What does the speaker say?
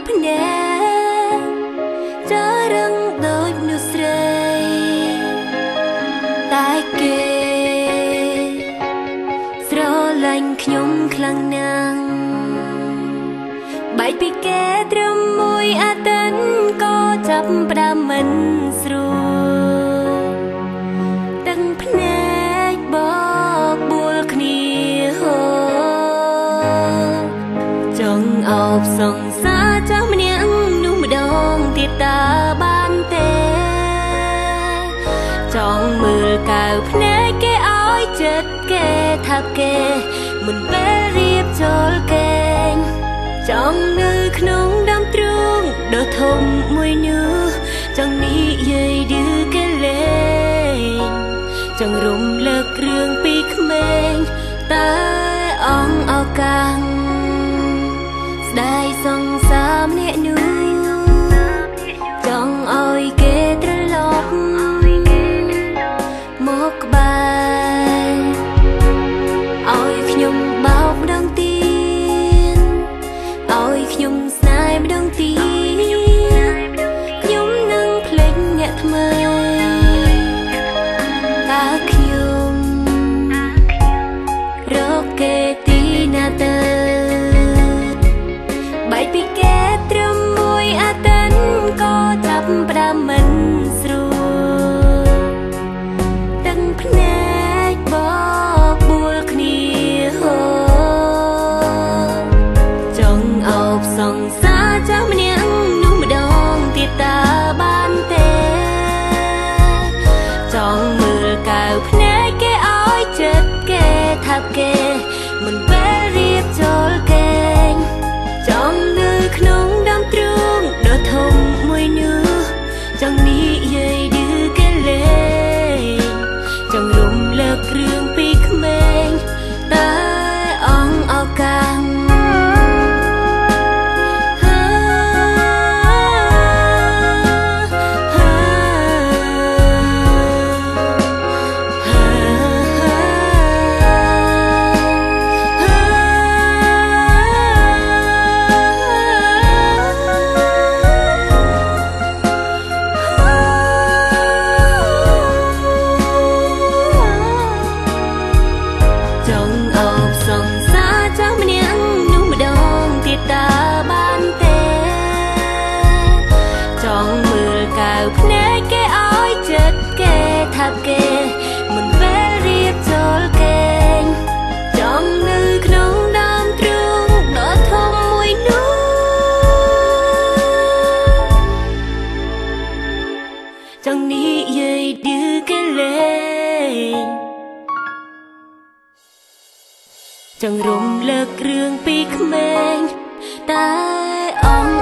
ភ្នែកចារឹងដូចមនុស្សស្រីតែគេស្រឡាញ់ខ្ញុំខ្លាំងណាស់បែកពីគេត្រឹមមួយអាទិត្យក៏ចាប់ផ្ដើមមិនស្រួលទាំងភ្នែកបបួលគ្នាចង់អោបសង្សារចាំម្នាក់នោះម្ដងទៀតតើបានទេចង់មើលកៅភ្នែកគេឲ្យចិត្តគេថាគេមិនពេលរៀបចូលគេចង់នៅក្នុងដើមទ្រូងដ៏ធំមួយនោះចង់និយាយឌឺគេលេងចង់រំលើកគ្រឿងពីក្មេងតែអងឱកាសស្ដាយសង្សារម្នាក់នោះចង់ឲ្យគេត្រឡប់មកក្បែរឲ្យខ្ញុំបោកម្ដងទៀតឲ្យខ្ញុំស្នេហ៍ម្ដងទៀតខ្ញុំនឹងភ្លេចអ្នកថ្មីតើខ្ញុំរកគេទីណាទៅបែកពីគេត្រឹមមួយអាទិត្យក៏ចាប់ផ្ដើមមិនស្រួលទាំងភ្នែកបបួលគ្នាចង់អោបសង្សារចាំម្នាក់នោះម្ដងទៀតតើបានទេចង់មើលកៅភ្នែកគេឲ្យចិត្តគេថាគេមិនពេលរៀបចូលគេចង់នៅក្នុងដើមទ្រូងដ៏ធំមួយនោះចង់និយាយឌឺគេលេងចង់រំលើកគ្រឿងពីក្មេងតែអងឱកាសភ្នែកគេឲ្យចិត្តគេថាគេមិនពេលរៀបចូលគេចង់នៅក្នុងដើមទ្រូងដ៏ធំមួយនោះចង់និយាយឌឺគេលេងចង់រំលើកគ្រឿងពីក្មេងតែអង